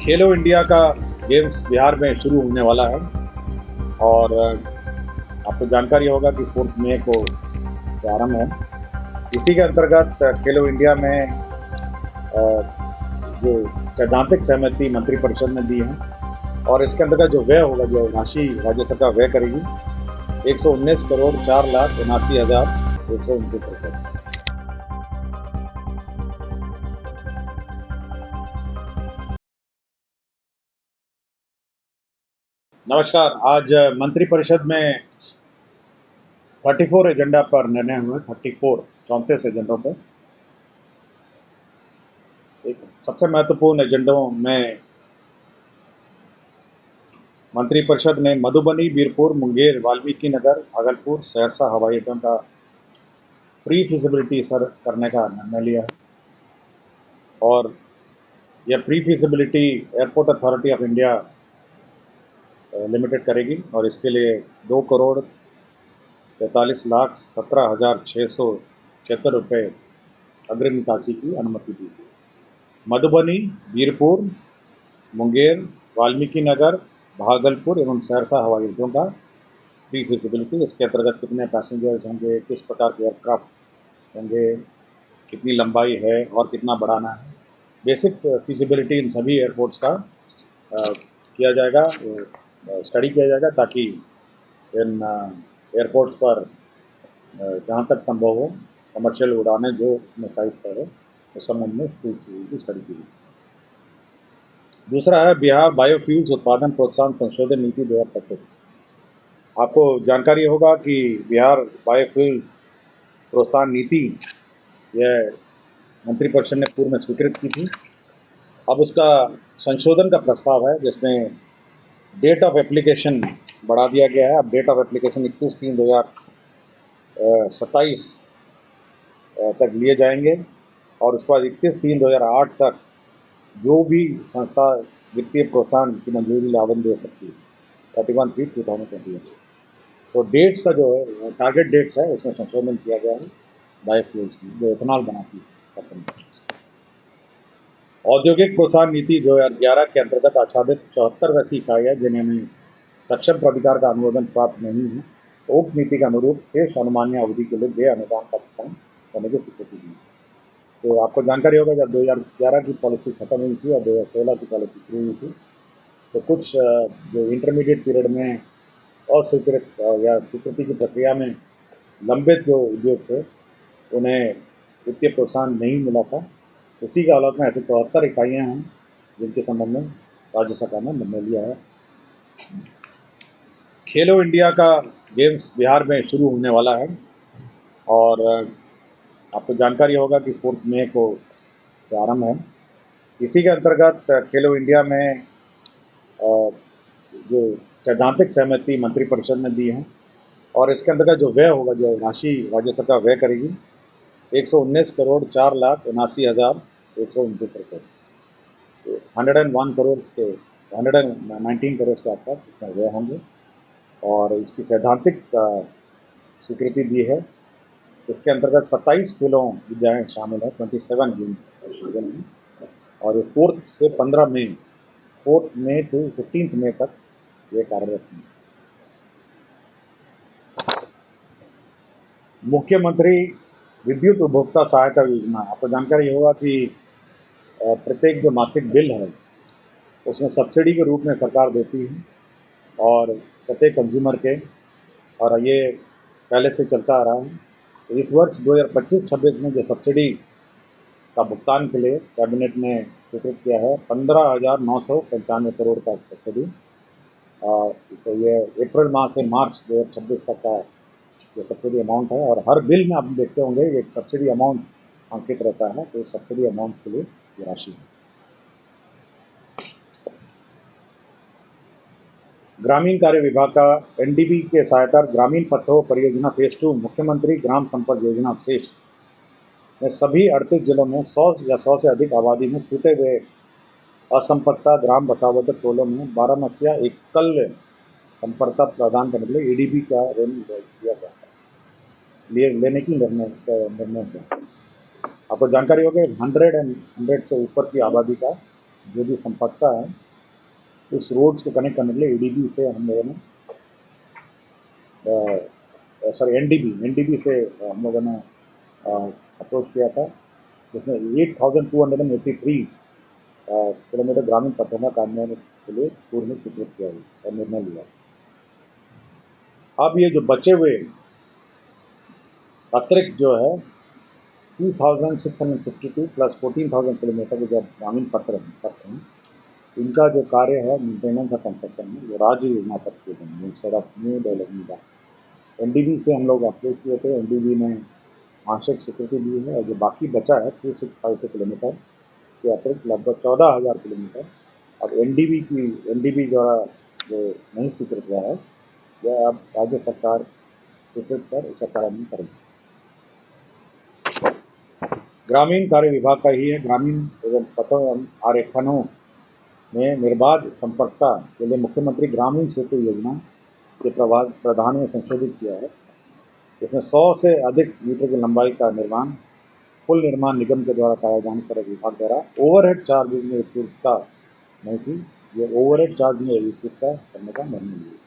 खेलो India का games Bihar में शुरू होने वाला है और आपको जानकारी होगा कि 4 मई को से आरंभ है। इसी के अंतर्गत खेलो इंडिया में जो सैद्धांतिक सहमति मंत्रिपरिषद ने दी है और इसके अंतर्गत जो व्यय होगा, जो राशि राज्य सरकार व्यय करेगी, 119,04,79,129 रुपये। नमस्कार। आज मंत्रिपरिषद में 34 एजेंडा पर निर्णय हुए। 34 एजेंडों पर एक सबसे महत्वपूर्ण एजेंडों में मंत्रिपरिषद ने मधुबनी, बीरपुर, मुंगेर, वाल्मीकि नगर, भागलपुर, सहरसा हवाई अड्डों का प्री फिजिबिलिटी करने का निर्णय लिया है और यह pre feasibility airport authority of India limited करेगी और इसके लिए 2,43,17,676 रुपये अग्रिम निकासी की अनुमति दी गई। मधुबनी, बीरपुर, मुंगेर, वाल्मीकि नगर, भागलपुर एवं सहरसा हवाई अड्डों का प्री फिजिबिलिटी, इसके अंतर्गत कितने पैसेंजर्स होंगे, किस प्रकार के एयरक्राफ्ट होंगे, कितनी लंबाई है और कितना बढ़ाना है, बेसिक फिजिबिलिटी इन सभी एयरपोर्ट्स का किया जाएगा, स्टडी किया जाएगा, ताकि इन एयरपोर्ट्स पर जहाँ तक संभव हो कमर्शियल उड़ानें जो साइज पर है उस संबंध में स्टडी की गई। दूसरा है बिहार बायोफ्यूल्स उत्पादन प्रोत्साहन संशोधन नीति 2025। आपको जानकारी होगा कि बिहार बायोफ्यूल्स प्रोत्साहन नीति यह मंत्रिपरिषद ने पूर्व में स्वीकृत की थी। अब उसका संशोधन का प्रस्ताव है जिसमें डेट ऑफ एप्लीकेशन बढ़ा दिया गया है। अब डेट ऑफ एप्लीकेशन 21/3/2027 तक लिए जाएंगे और उसके बाद 21/3/2008 तक जो भी संस्था वित्तीय प्रोत्साहन की मंजूरी आवेदन दे सकती है, 31/3/2028। तो डेट्स का जो है टारगेट डेट्स है उसमें संशोधन किया गया है बायोफ्यूल्स की, जो एथेनॉल बनाती है कंपनी। औद्योगिक प्रोत्साहन नीति 2011 के अंतर्गत आच्छादित 74 वैसी इकाइयाँ जिन्हें सक्षम प्राधिकार का अनुमोदन प्राप्त नहीं है, तो उक्त नीति के अनुरूप शेष अनुमान्य अवधि के लिए व्यय अनुदान का भुगतान करने की स्वीकृति दी। तो आपको जानकारी होगा जब 2011 की पॉलिसी खत्म हुई थी और 2016 की पॉलिसी शुरू हुई थी, तो कुछ जो इंटरमीडिएट पीरियड में अस्वीकृत या स्वीकृति की प्रक्रिया में लंबित जो उद्योग थे उन्हें वित्तीय प्रोत्साहन नहीं मिला था। इसी के हालत में ऐसे 74 इकाइयाँ हैं जिनके संबंध में राज्य सरकार ने निर्णय लिया है। खेलो इंडिया का गेम्स बिहार में शुरू होने वाला है और आपको जानकारी होगा कि 4 मई को से आरंभ है। इसी के अंतर्गत खेलो इंडिया में जो सैद्धांतिक सहमति मंत्रिपरिषद ने दी है और इसके अंतर्गत जो व्यय होगा, जो राशि राज्य सरकार व्यय करेगी, 119,04,79,129 रुपये। 101 करोड़ के 119 करोड़ के आसपास इसमें व्यय होंगे और इसकी सैद्धांतिक स्वीकृति दी है। इसके अंतर्गत 27 खेलों विद्याएँ शामिल हैं, 27 गेम्स और 4 से 15 मई 4 मई टू 15 मई तक ये कार्यरत हैं। मुख्यमंत्री विद्युत उपभोक्ता सहायता योजना, आपको जानकारी होगा कि प्रत्येक जो मासिक बिल है उसमें सब्सिडी के रूप में सरकार देती है और प्रत्येक कंज्यूमर के, और ये पहले से चलता आ रहा है। तो इस वर्ष 2025-26 में जो सब्सिडी का भुगतान के लिए कैबिनेट ने स्वीकृत किया है 15,995 करोड़ का सब्सिडी। तो ये अप्रैल माह से मार्च 2026 तक का ये सब्सिडी अमाउंट है और हर बिल में आप देखते होंगे ये सब्सिडी अमाउंट अंकित रहता है। तो सब्सिडी अमाउंट के लिए ये राशि है। ग्रामीण कार्य विभाग का एनडीबी के सहायता ग्रामीण पथों परियोजना फेज 2 मुख्यमंत्री ग्राम संपर्क योजना अवशेष में सभी 38 जिलों में 100 या 100 से अधिक आबादी में छूटे हुए असंपर्कता ग्राम बसावट टोलों में 12 मसीहा एकल संपर्कता प्रदान करने के लिए एडीबी का ऋण दिया जाता है, लेने की निर्णय किया। आपको जानकारी होगी 100 से ऊपर की आबादी का जो भी संपत्ता है इस रोड्स को कनेक्ट करने के लिए एडीबी से हम लोगों ने सॉरी एनडीबी से हम लोगों ने अप्रोच किया था, जिसमें 8,283 किलोमीटर ग्रामीण पथों का कार्यान्वयन के लिए पूर्व में स्वीकृत किया और निर्णय लिया। अब ये जो बचे हुए अतिरिक्त जो है 2,652 प्लस 14,000 किलोमीटर के जो ग्रामीण पथ हैं, इनका जो कार्य है मेंटेनेंस और कंस्ट्रक्शन में वो राज्य योजना सब किए जाएंगे इंस्टेड ऑफ न्यू डेवलपमेंट का। एनडीबी से हम लोग अप्रोच किए थे, एनडीबी ने आंशिक स्वीकृति दी है, और जो बाकी बचा है 2,652 किलोमीटर के अतिरिक्त लगभग 14,000 किलोमीटर अब एनडीबी द्वारा जो नहीं स्वीकृत हुआ है वह अब राज्य सरकार स्वीकृत कर इसका कार्यान्वयन करेगी। ग्रामीण कार्य विभाग का ही है। ग्रामीण एवं पथों एवं आरेखनों में निर्बाध संपर्कता के लिए मुख्यमंत्री ग्रामीण सेतु योजना के प्रावधान में संशोधित किया है। इसमें 100 से अधिक मीटर की लंबाई का निर्माण पुल निर्माण निगम के द्वारा कराए जाने पर विभाग द्वारा ओवरहेड चार्जेज में एकरूपता नहीं थी। ये ओवरहेड चार्ज में एकरूपता करने का निर्णय लिया।